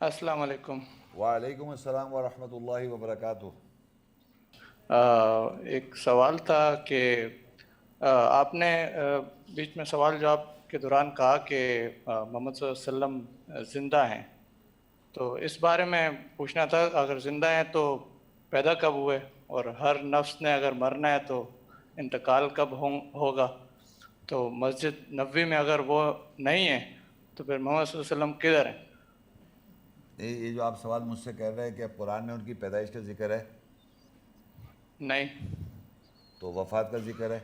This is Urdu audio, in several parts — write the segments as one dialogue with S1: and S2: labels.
S1: السلام علیکم۔
S2: وعلیکم السلام ورحمۃ اللہ وبرکاتہ۔
S1: ایک سوال تھا کہ آپ نے بیچ میں سوال جواب کے دوران کہا کہ محمد صلی اللہ علیہ وسلم زندہ ہیں، تو اس بارے میں پوچھنا تھا، اگر زندہ ہیں تو پیدا کب ہوئے، اور ہر نفس نے اگر مرنا ہے تو انتقال کب ہوگا؟ تو مسجد نبوی میں اگر وہ نہیں ہے تو پھر محمد صلی اللہ علیہ وسلم کدھر ہیں؟
S2: یہ جو آپ سوال مجھ سے کر رہے ہیں کہ اب قرآن میں ان کی پیدائش کا ذکر ہے
S1: نہیں،
S2: تو وفات کا ذکر ہے،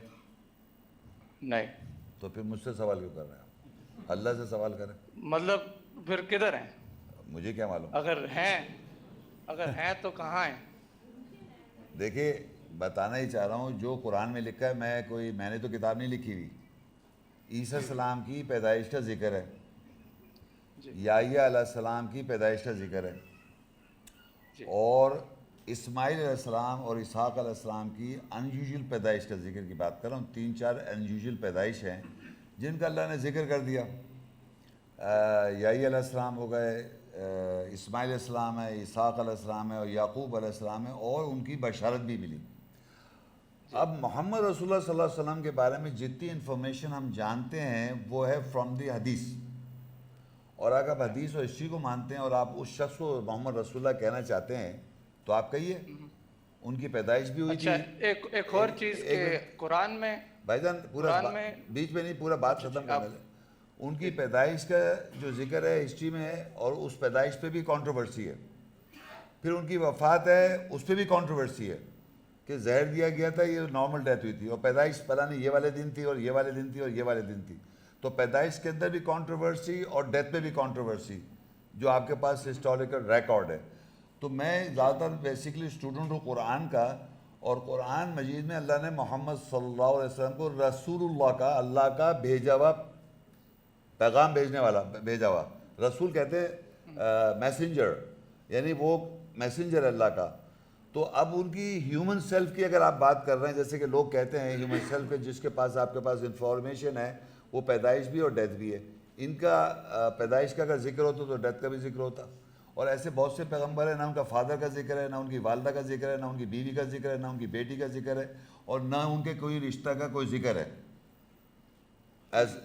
S1: نہیں،
S2: تو پھر مجھ سے سوال کیوں کر رہے ہیں آپ؟ اللہ سے سوال کریں،
S1: مطلب پھر کدھر ہیں؟
S2: مجھے کیا معلوم۔
S1: اگر ہیں تو کہاں ہیں؟
S2: دیکھیے بتانا ہی چاہ رہا ہوں جو قرآن میں لکھا ہے، میں نے تو کتاب نہیں لکھی ہوئی۔ عیسیٰ السلام کی پیدائش کا ذکر ہے،
S1: جی
S2: یحییٰ علیہ السلام کی پیدائش کا ذکر ہے،
S1: جی
S2: اور اسماعیل علیہ السلام اور اسحاق علیہ السلام کی انیوژل پیدائش کا ذکر کی بات کر رہا ہوں۔ 3-4 انیوژل پیدائش ہیں جن کا اللہ نے ذکر کر دیا۔ یحییٰ علیہ السلام ہو گئے، اسماعیل علیہ السلام ہے، اسحاق علیہ السلام ہے، اور یعقوب علیہ السلام ہے، اور ان کی بشارت بھی ملی۔ اب محمد رسول اللہ صلی اللہ علیہ وسلم کے بارے میں جتنی انفارمیشن ہم جانتے ہیں وہ ہے فرام دی حدیث، اور اگر آپ حدیث اور ہسٹری کو مانتے ہیں اور آپ اس شخص کو محمد رسول اللہ کہنا چاہتے ہیں تو آپ کہیے ان کی پیدائش بھی ہوئی
S1: اچھا،
S2: تھی۔
S1: ایک اور چیز کہ قرآن میں
S2: بھائی جان پورا بیچ میں نہیں، پورا بات ختم کرنے دیں۔ ان کی پیدائش کا جو ذکر ہے ہسٹری میں ہے، اور اس پیدائش پہ بھی کنٹروورسی ہے۔ پھر ان کی وفات ہے، اس پہ بھی کنٹروورسی ہے کہ زہر دیا گیا تھا، یہ نارمل ڈیتھ ہوئی تھی، اور پیدائش پتہ نہیں یہ والے دن تھی اور یہ والے دن تھی اور یہ والے دن تھی۔ تو پیدائش کے اندر بھی کنٹروورسی اور ڈیتھ پہ بھی کنٹروورسی، جو آپ کے پاس ہسٹوریکل ریکارڈ ہے۔ تو میں زیادہ تر بیسیکلی اسٹوڈنٹ ہوں قرآن کا، اور قرآن مجید میں اللہ نے محمد صلی اللہ علیہ وسلم کو رسول اللہ کا، اللہ کا بھیجا ہوا پیغام بھیجنے والا بھیجا ہوا۔ رسول کہتے ہیں میسنجر، یعنی وہ میسنجر اللہ کا۔ تو اب ان کی ہیومن سیلف کی اگر آپ بات کر رہے ہیں، جیسے کہ لوگ کہتے ہیں ہیومن سیلف کے جس کے پاس آپ کے پاس انفارمیشن ہے وہ پیدائش بھی اور ڈیتھ بھی ہے، ان کا پیدائش کا اگر ذکر ہوتا تو ڈیتھ کا بھی ذکر ہوتا۔ اور ایسے بہت سے پیغمبر ہیں، نہ ان کا فادر کا ذکر ہے، نہ ان کی والدہ کا ذکر ہے، نہ ان کی بیوی کا ذکر ہے، نہ ان کی بیٹی کا ذکر ہے، اور نہ ان کے کوئی رشتہ کا کوئی ذکر ہے۔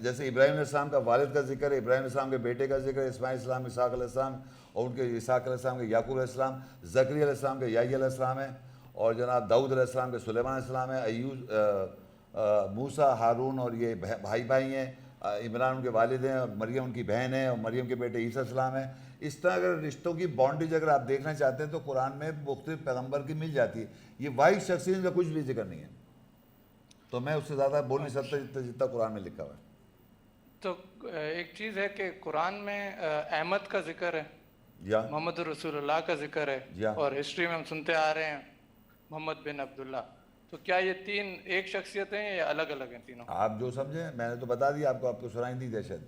S2: جیسے ابراہیم علیہ السلام کا والد کا ذکر ہے، ابراہیم علیہ السلام کے بیٹے کا ذکر ہے، اسماعیل علیہ السلام، اسحاق علیہ السلام، اور ان کے اسحاق علیہ السلام کے یعقوب علیہ السلام، زکریا علیہ السلام کے یحییٰ علیہ السلام ہے، اور جناب داؤد علیہ السلام کے سلیمان علیہ السلام ہے، موسیٰ، ہارون اور یہ بھائی بھائی ہیں، عمران ان کے والد ہیں، اور مریم ان کی بہن ہے، اور مریم کے بیٹے عیسیٰ علیہ السلام ہیں۔ اس طرح اگر رشتوں کی بانڈیج اگر آپ دیکھنا چاہتے ہیں تو قرآن میں مختلف پیغمبر کی مل جاتی ہے۔ یہ واحد شخصیت کا کچھ بھی ذکر نہیں ہے، تو میں اس سے زیادہ بول نہیں سکتا جتنا قرآن میں لکھا ہوا ہے۔
S1: تو ایک چیز ہے کہ قرآن میں احمد کا ذکر ہے،
S2: یا
S1: محمد رسول اللہ کا ذکر ہے،
S2: جی ہاں،
S1: اور ہسٹری میں ہم سنتے آ رہے ہیں محمد بن عبداللہ۔ تو کیا یہ تین ایک شخصیت ہیں یا الگ الگ ہیں تینوں؟
S2: آپ جو سمجھیں، میں نے تو بتا دیا آپ کو سنائی نہیں دی شاید۔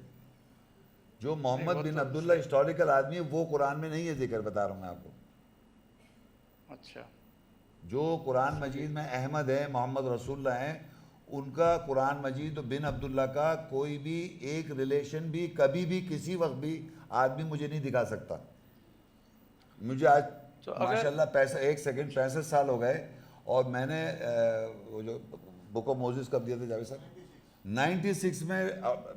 S2: جو محمد
S1: وہ
S2: بن
S1: تو
S2: عبداللہ ہسٹوریکل آدمی ہے وہ قرآن میں نہیں ہے ذکر، بتا رہا ہوں میں آپ کو۔
S1: اچھا،
S2: جو قرآن مجید میں احمد ہے، محمد رسول اللہ ہیں، ان کا قرآن مجید و بن عبداللہ کا کوئی بھی ایک ریلیشن بھی کبھی بھی کسی وقت بھی آدمی مجھے نہیں دکھا سکتا۔ مجھے آج
S1: تو اگر
S2: ماشاءاللہ 65 سال ہو گئے، اور میں نے وہ جو بک آف موزز کب دیا تھا جاوید صاحب، 96 میں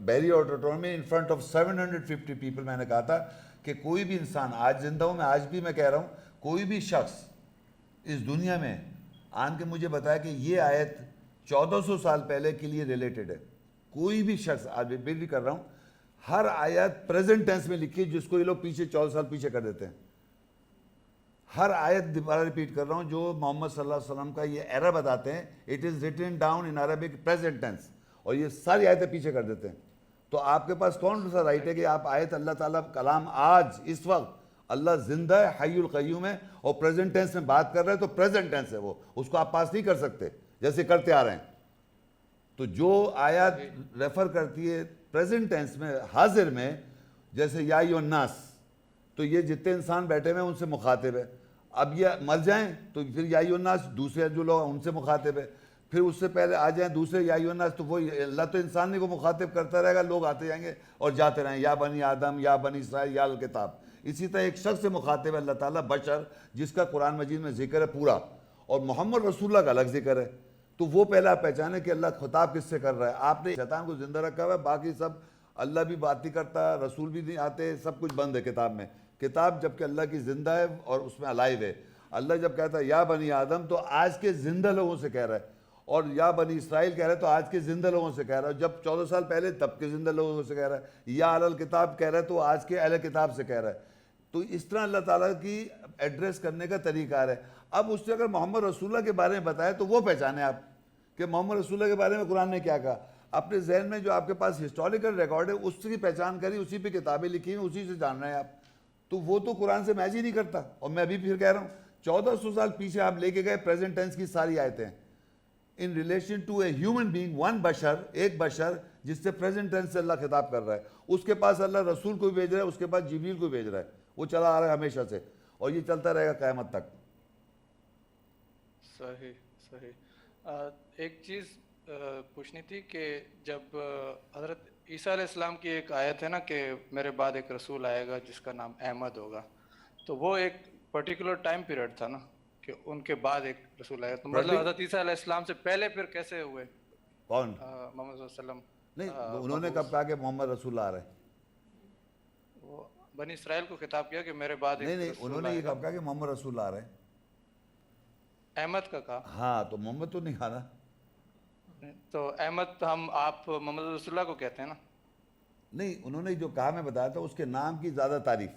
S2: بیری آڈیٹوریم میں ان فرنٹ آف 750 پیپل میں نے کہا تھا کہ کوئی بھی انسان، آج زندہ ہوں میں، آج بھی میں کہہ رہا ہوں، کوئی بھی شخص اس دنیا میں آن کے مجھے بتایا کہ یہ آیت 1400 سال پہلے کے لیے ریلیٹڈ ہے، کوئی بھی شخص، آج بھی کر رہا ہوں، ہر آیت پریزنٹ ٹینس میں لکھی، جس کو یہ لوگ پیچھے 14 سال پیچھے کر دیتے ہیں۔ ہر آیت دوبارہ ریپیٹ کر رہا ہوں، جو محمد صلی اللہ علیہ وسلم کا یہ ایرا بتاتے ہیں، it is written down in Arabic present tense, اور یہ ساری آیتیں پیچھے کر دیتے ہیں۔ تو آپ کے پاس کون سا رائٹ ہے کہ آپ آیت اللہ تعالیٰ کلام آج اس وقت اللہ زندہ ہے، حی القیوم ہے، اور پریزنٹ ٹینس میں بات کر رہے ہیں تو پریزنٹ ٹینس ہے وہ، اس کو آپ پاس نہیں کر سکتے جیسے کرتے آ رہے ہیں۔ تو جو آیات ریفر کرتی ہے پریزنٹ ٹینس میں، حاضر میں، جیسے یا ایھا الناس، تو یہ جتنے انسان بیٹھے ہوئے ہیں ان سے مخاطب ہے۔ اب یہ مر جائیں تو پھر یا ایھا الناس دوسرے جو لوگ ان سے مخاطب ہے، پھر اس سے پہلے آ جائیں دوسرے یا ایھا الناس، تو وہ اللہ تو انسان کو مخاطب کرتا رہے گا، لوگ آتے جائیں گے اور جاتے رہیں، یا بنی آدم، یا بنی اسرائیل، یا الکتاب، اسی طرح ایک شخص سے مخاطب ہے اللہ تعالیٰ بشر، جس کا قرآن مجید میں ذکر ہے پورا، اور محمد رسول اللہ کا الگ ذکر ہے. تو وہ پہلے آپ پہچانے کہ اللہ خطاب کس سے کر رہا ہے. آپ نے شیطان کو زندہ رکھا ہوا ہے، باقی سب اللہ بھی بات نہیں کرتا، رسول بھی نہیں آتے، سب کچھ بند ہے کتاب میں. کتاب جب کہ اللہ کی زندہ ہے اور اس میں الائیو ہے. اللہ جب کہتا ہے یا بنی آدم تو آج کے زندہ لوگوں سے کہہ رہا ہے، اور یا بنی اسرائیل کہہ رہا ہے تو آج کے زندہ لوگوں سے کہہ رہا ہے. جب 14 سال پہلے تب کے زندہ لوگوں سے کہہ رہا ہے. یا اہل کتاب کہہ رہا ہے تو آج کے اہل کتاب سے کہہ رہا ہے. تو اس طرح اللہ تعالیٰ کی ایڈریس کرنے کا طریقہ ہے. اب اس سے اگر محمد رسول اللہ کے بارے میں بتائے تو وہ پہچانے آپ کہ محمد رسول اللہ کے بارے میں قرآن نے کیا کہا. اپنے ذہن میں جو آپ کے پاس ہسٹوریکل ریکارڈ ہے اس کی پہچان کری، اسی پہ کتابیں لکھی ہیں، اسی سے جان رہے ہیں آپ. تو وہ تو قرآن سے میچ ہی نہیں کرتا. اور میں ابھی پھر کہہ رہا ہوں 1400 سال پیچھے آپ لے کے گئے پریزنٹ ٹینس کی ساری آیتیں in relation to a human being, one بشر، ایک بشر جس سے پریزنٹ ٹینس سے اللہ خطاب کر رہا ہے. اس کے پاس اللہ رسول کو بھیج رہا ہے، اس کے پاس جبریل کو بھیج رہا ہے. وہ چلا آ رہا ہے ہمیشہ سے، اور یہ چلتا رہے گا قیامت تک.
S1: صحیح صحیح. ایک چیز پوچھنی تھی کہ جب حضرت عیسیٰ علیہ السلام کی ایک آیت ہے نا کہ میرے بعد ایک رسول آئے گا جس کا نام احمد ہوگا، تو وہ ایک پرٹیکولر ٹائم پیریڈ تھا نا کہ ان کے بعد ایک رسول آئے گا. تو مطلب حضرت عیسیٰ علیہ السلام سے پہلے پھر کیسے ہوئے
S2: کون؟
S1: محمد صلی اللہ علیہ وسلم؟
S2: نہیں، انہوں نے کب کہا کہ محمد رسول آ رہے ہیں؟
S1: وہ بنی اسرائیل کو خطاب کیا کہ میرے بعد
S2: نہیں نہیں، انہوں نے یہ کب کہا کہ محمد رسول آ رہے ہیں؟
S1: احمد کا کہا.
S2: ہاں، تو محمد تو نہیں کہا نا.
S1: تو احمد آپ محمد رسول اللہ کو کہتے ہیں نا؟
S2: نہیں، انہوں نے جو کہا میں بتایا تھا اس کے نام کی زیادہ تعریف.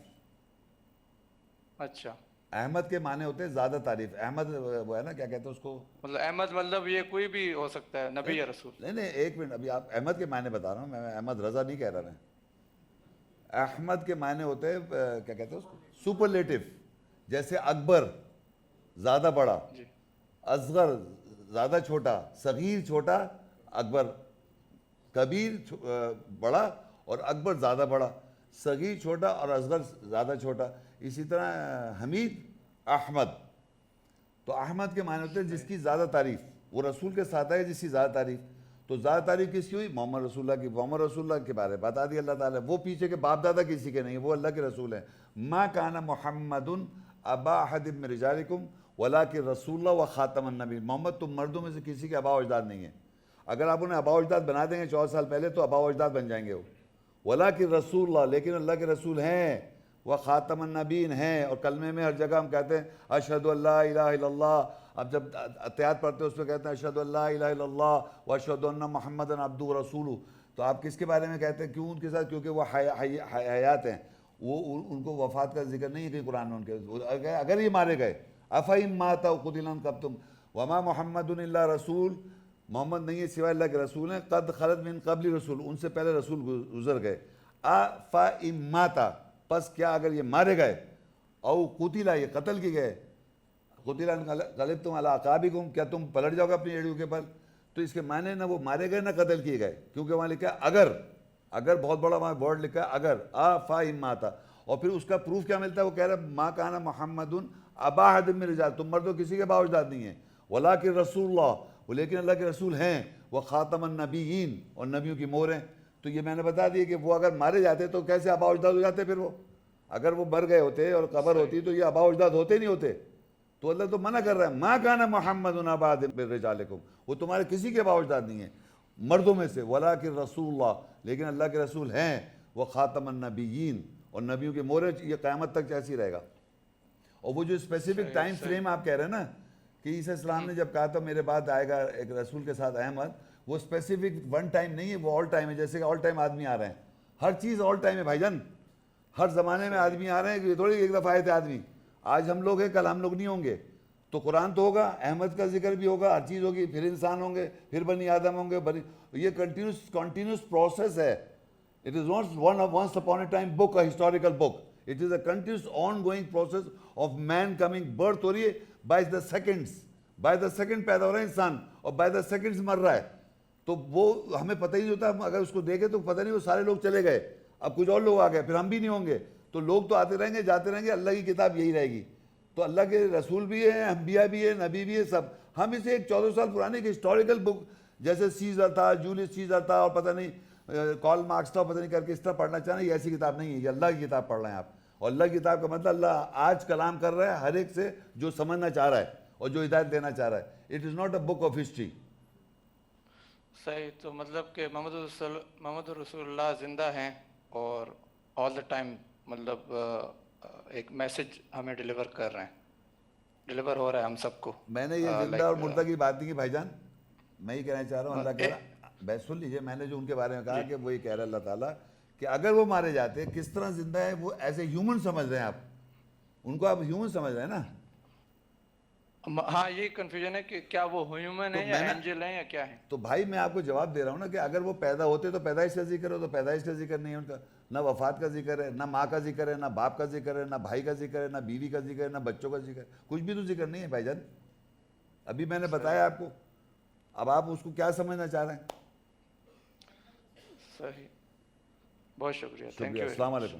S1: اچھا.
S2: احمد کے معنی ہوتے ہیں زیادہ تعریف. احمد وہ ہے نا، کیا کہتے ہیں اس کو؟
S1: مطلب احمد مطلب یہ کوئی بھی ہو سکتا ہے، نبی یا رسول؟
S2: نہیں نہیں، ایک منٹ، ابھی آپ احمد کے معنی بتا رہا ہوں میں، احمد رضا نہیں کہہ رہا میں. احمد کے معنی ہوتے ہیں کیا کہتے ہیں اس کو؟ سپرلیٹو. جیسے اکبر زیادہ بڑا، اصغر زیادہ چھوٹا، صغیر چھوٹا، اکبر کبیر بڑا اور اکبر زیادہ بڑا، صغیر چھوٹا اور اصغر زیادہ چھوٹا. اسی طرح حمید، احمد. تو احمد کے معنی ہوتے ہیں جس کی زیادہ تعریف. وہ رسول کے ساتھ ہے جس کی زیادہ تعریف. تو زیادہ تعریف کس کی ہوئی؟ محمد رسول اللہ کی. محمد رسول اللہ کے بارے بتا دیا اللہ تعالیٰ. وہ پیچھے کے باپ دادا کسی کے نہیں، وہ اللہ کے رسول ہیں. ما کان محمد ابا احد من رجالکم ولکن رسول اللہ و خاتم النبی. محمد تم مردوں میں سے کسی کے آبا و اجداد نہیں ہیں. اگر آپ انہیں آبا و اجداد بنا دیں گے 14 سال پہلے تو آبا و اجداد بن جائیں گے وہ. ولکن رسول اللہ، لیکن اللہ کے رسول ہیں. وہ خاتم النبیین ہیں. اور کلمے میں ہر جگہ ہم کہتے ہیں اشہد ان لا الہ الا اللہ. اب جب اتحیات پڑھتے ہیں اس میں کہتے ہیں اشہد ان لا الہ الا اللہ و اشہد ان محمدًا عبدہ و رسولہ. تو آپ کس کے بارے میں کہتے ہیں؟ کیوں ان کے ساتھ؟ کیونکہ وہ حیات ہیں. وہ ان کو وفات کا ذکر نہیں ہے کہیں قرآن میں ان کے. اگر یہ مارے گئے افئن مات او قتل انقلبتم وما محمد الا رسول، محمد نہیں ہے سوائے اللہ کے رسول ہیں. قد خلت من قبل رسول، ان سے پہلے رسول گزر گئے. افئن مات، پس کیا اگر یہ مارے گئے، او قتل، یہ قتل کیے گئے، قتل انقلبتم علی اعقابکم، کیا تم پلٹ جاؤ گے اپنی ایڑیوں کے پر. تو اس کے معنی نہ وہ مارے گئے نہ قتل کیے گئے، کیونکہ وہاں لکھا ہے اگر. اگر بہت بڑا وہاں ورڈ لکھا ہے اگر. افئن مات. اور پھر اس کا پروف کیا ملتا ہے؟ وہ کہہ رہا ہے ما کان محمد ابا احد من رجال، تم مردوں کسی کے باپ اجداد نہیں ہیں. ولکن رسول اللہ، وہ لیکن اللہ کے رسول ہیں. وہ خاتم النبیین، اور نبیوں کی مہر ہیں. تو یہ میں نے بتا دیا کہ وہ اگر مارے جاتے تو کیسے آبا اجداد ہو جاتے پھر وہ. اگر وہ مر گئے ہوتے اور قبر ہوتی تو یہ آبا اجداد ہوتے نہیں ہوتے. تو اللہ تو منع کر رہا ہے ما کان محمد ابا احد من رجالکم، وہ تمہارے کسی کے باپ اجداد نہیں ہیں مردوں میں سے. ولکن رسول اللہ، لیکن اللہ کے رسول ہیں. وہ خاتم النبیین، اور نبیوں کے مہر. یہ قیامت تک ایسی رہے گا. اور وہ جو اسپیسیفک ٹائم فریم آپ کہہ رہے ہیں نا کہ عیسیٰ السلام نے جب کہا تھا میرے بعد آئے گا ایک رسول کے ساتھ احمد، وہ اسپیسیفک ون ٹائم نہیں ہے، وہ آل ٹائم ہے. جیسے کہ آل ٹائم آدمی آ رہے ہیں، ہر چیز آل ٹائم ہے بھائی جان. ہر زمانے میں آدمی آ رہے ہیں. یہ تھوڑی ایک دفعہ آئے تھے آدمی، آج ہم لوگ ہیں کل ہم لوگ نہیں ہوں گے. تو قرآن تو ہوگا، احمد کا ذکر بھی ہوگا، ہر چیز ہوگی، پھر انسان ہوں گے، پھر بنی آدم ہوں گے. یہ کنٹینیوس پروسیس ہے. It is not once upon a time book, a historical book. It is a continuous ongoing process of man coming. birth ہو رہی ہے by the seconds. by the second پیدا ہو رہا ہے انسان، اور by the seconds مر رہا ہے. تو وہ ہمیں پتہ ہی نہیں ہوتا. اگر اس کو دیکھیں تو پتہ نہیں، وہ سارے لوگ چلے گئے، اب کچھ اور لوگ آ گئے، پھر ہم بھی نہیں ہوں گے. تو لوگ تو آتے رہیں گے جاتے رہیں گے، اللہ کی کتاب یہی رہے گی. تو اللہ کے رسول بھی ہیں، انبیاء بھی ہیں، نبی بھی ہے، سب. ہم اسے ایک 14 سال پرانی ایک ہسٹوریکل بک جیسے سیزر تھا، جولیس سیزر تھا، اور پتہ نہیں کارل مارکس تھا، پتہ نہیں کر کے اس طرح پڑھنا چاہنا. یہ ایسی کتاب نہیں ہے، یہ اللہ کی کتاب پڑھ رہے ہیں آپ. اور اللہ کی کتاب کا مطلب اللہ آج کلام کر رہا ہے ہر ایک سے جو سمجھنا چاہ رہا ہے اور جو ہدایت دینا چاہ رہا ہے. It is not a book of history.
S1: صحیح. تو مطلب کہ محمد رسول اللہ زندہ ہیں اور آل دا ٹائم مطلب ایک میسج ہمیں ڈیلیور کر رہے ہیں, ڈیلیور ہو رہا ہے ہم سب کو.
S2: میں نے یہ زندہ اور مردہ کی بات نہیں کی بھائی جان, میں یہ کہنا چاہ رہا ہوں, اللہ کہہ رہا, بس سن لیجیے, میں نے جو ان کے بارے میں کہا کہ وہ یہ کہہ رہا ہے اللہ تعالیٰ کہ اگر وہ مارے جاتے کس طرح زندہ ہے, وہ ایز اے ہیومن سمجھ رہے ہیں آپ ان کو, آپ ہیومن سمجھ رہے ہیں نا.
S1: ہاں یہ کنفیوژن ہے کہ کیا وہ ہیومن ہے یا اینجل ہیں یا کیا ہے.
S2: تو بھائی میں آپ کو جواب دے رہا ہوں نا کہ اگر وہ پیدا ہوتے تو پیدائش کا ذکر ہو, تو پیدائش کا ذکر نہیں ہے ان کا, نہ وفات کا ذکر ہے, نہ ماں کا ذکر ہے, نہ باپ کا ذکر ہے, نہ بھائی کا ذکر ہے, نہ بیوی کا ذکر ہے, نہ بچوں کا ذکر ہے, کچھ بھی تو ذکر نہیں ہے بھائی جان. ابھی میں نے بتایا آپ کو, اب آپ اس کو کیا سمجھنا چاہ رہے ہیں.
S1: صحیح, بہت شکریہ, تھینک
S2: شکریہ,
S1: یو.
S2: السلام علیکم.